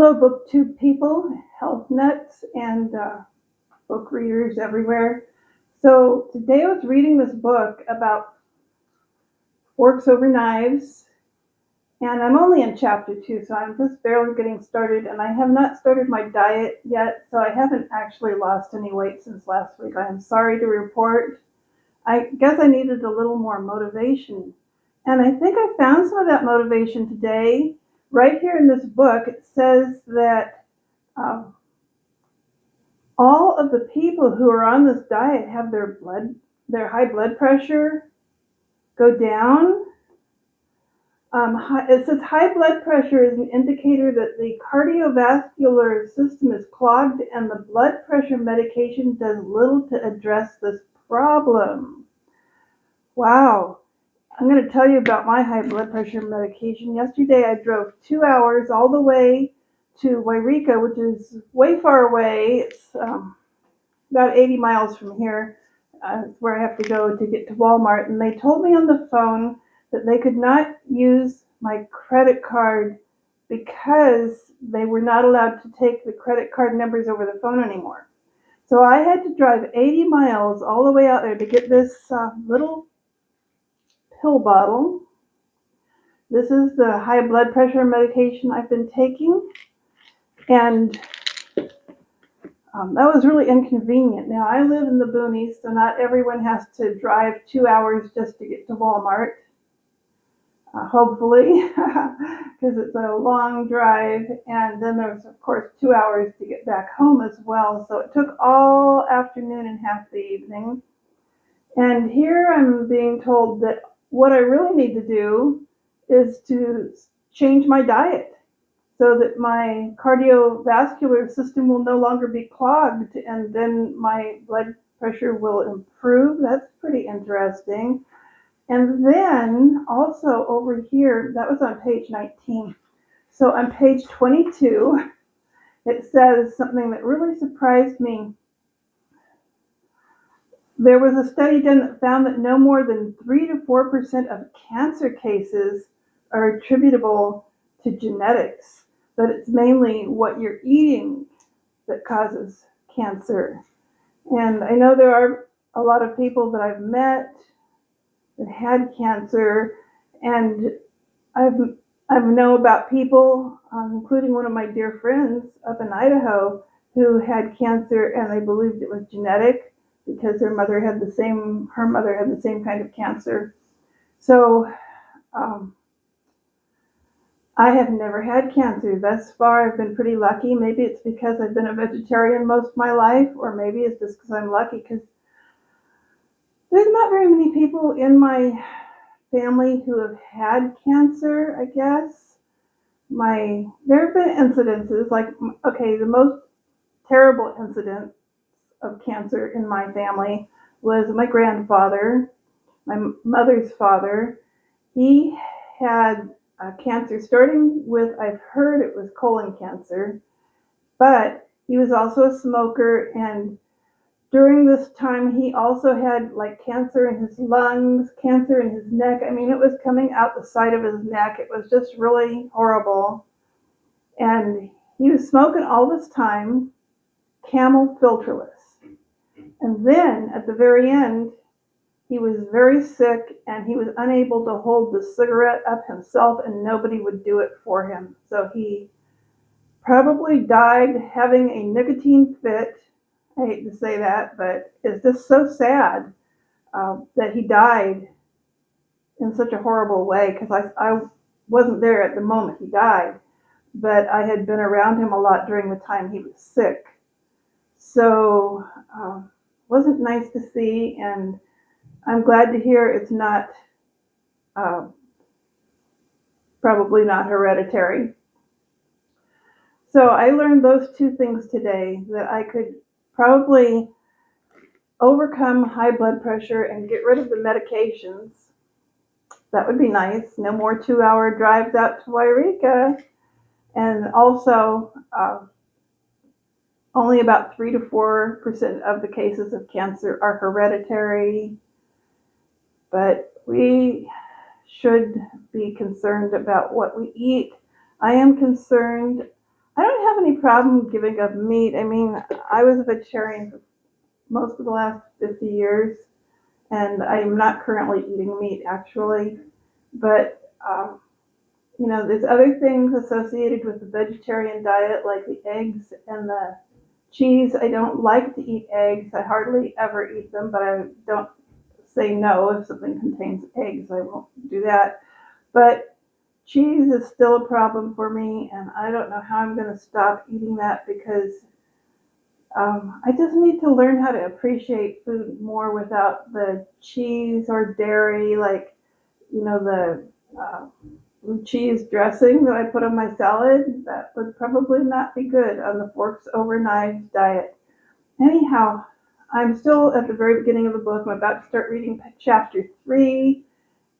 Hello, BookTube people, health nuts, and book readers everywhere. So today I was reading this book about forks over knives, and I'm only in chapter 2, so I'm just barely getting started, and I have not started my diet yet, so I haven't actually lost any weight since last week. I am sorry to report. I guess I needed a little more motivation, and I think I found some of that motivation today. Right here in this book, it says that all of the people who are on this diet have their high blood pressure go down. It says high blood pressure is an indicator that the cardiovascular system is clogged and the blood pressure medication does little to address this problem. Wow. I'm going to tell you about my high blood pressure medication. Yesterday I drove 2 hours all the way to Wairika, which is way far away. It's about 80 miles from here, where I have to go to get to Walmart. And they told me on the phone that they could not use my credit card because they were not allowed to take the credit card numbers over the phone anymore. So I had to drive 80 miles all the way out there to get this little pill bottle. This is the high blood pressure medication I've been taking. And that was really inconvenient. Now, I live in the boonies, so not everyone has to drive 2 hours just to get to Walmart, hopefully, because it's a long drive. And then there's, of course, 2 hours to get back home as well. So it took all afternoon and half the evening. And here I'm being told that what I really need to do is to change my diet, so that my cardiovascular system will no longer be clogged and then my blood pressure will improve. That's pretty interesting. And then also over here, that was on page 19. So on page 22, it says something that really surprised me. There was a study done that found that no more than 3 to 4% of cancer cases are attributable to genetics. That it's mainly what you're eating that causes cancer. And I know there are a lot of people that I've met that had cancer, and I know about people, including one of my dear friends up in Idaho, who had cancer, and they believed it was genetic because her mother had the same kind of cancer. So I have never had cancer. Thus far, I've been pretty lucky. Maybe it's because I've been a vegetarian most of my life, or maybe it's just because I'm lucky, because there's not very many people in my family who have had cancer, I guess. There have been incidences, the most terrible incident of cancer in my family was my grandfather, my mother's father. He had cancer, starting with, I've heard it was colon cancer, but he was also a smoker, and during this time he also had cancer in his lungs, cancer in his neck. I mean, it was coming out the side of his neck. It was just really horrible. And he was smoking all this time, Camel filterless. And then at the very end, he was very sick and he was unable to hold the cigarette up himself, and nobody would do it for him. So he probably died having a nicotine fit. I hate to say that, but it's just so sad that he died in such a horrible way, because I wasn't there at the moment he died, but I had been around him a lot during the time he was sick. So wasn't nice to see, and I'm glad to hear it's not, probably not hereditary. So I learned those two things today, that I could probably overcome high blood pressure and get rid of the medications. That would be nice. No more 2 hour drives out to Wairika. And also, only about 3 to 4% of the cases of cancer are hereditary. But we should be concerned about what we eat. I am concerned I don't have any problem giving up meat. I mean, I was a vegetarian for most of the last 50 years, and I'm not currently eating meat actually. But, there's other things associated with the vegetarian diet, like the eggs and the cheese. I don't like to eat eggs. I hardly ever eat them, but I don't say no if something contains eggs. I won't do that. But cheese is still a problem for me, and I don't know how I'm going to stop eating that because I just need to learn how to appreciate food more without the cheese or dairy, like, the cheese dressing that I put on my salad. That would probably not be good on the forks over knives diet. Anyhow, I'm still at the very beginning of the book. I'm about to start reading chapter 3,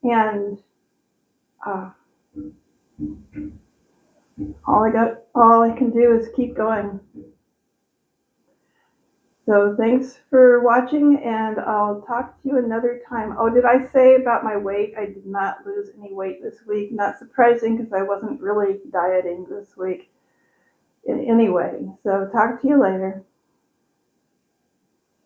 and uh, all I can do is keep going. So thanks for watching, and I'll talk to you another time. Oh, did I say about my weight? I did not lose any weight this week. Not surprising because I wasn't really dieting this week anyway. So talk to you later.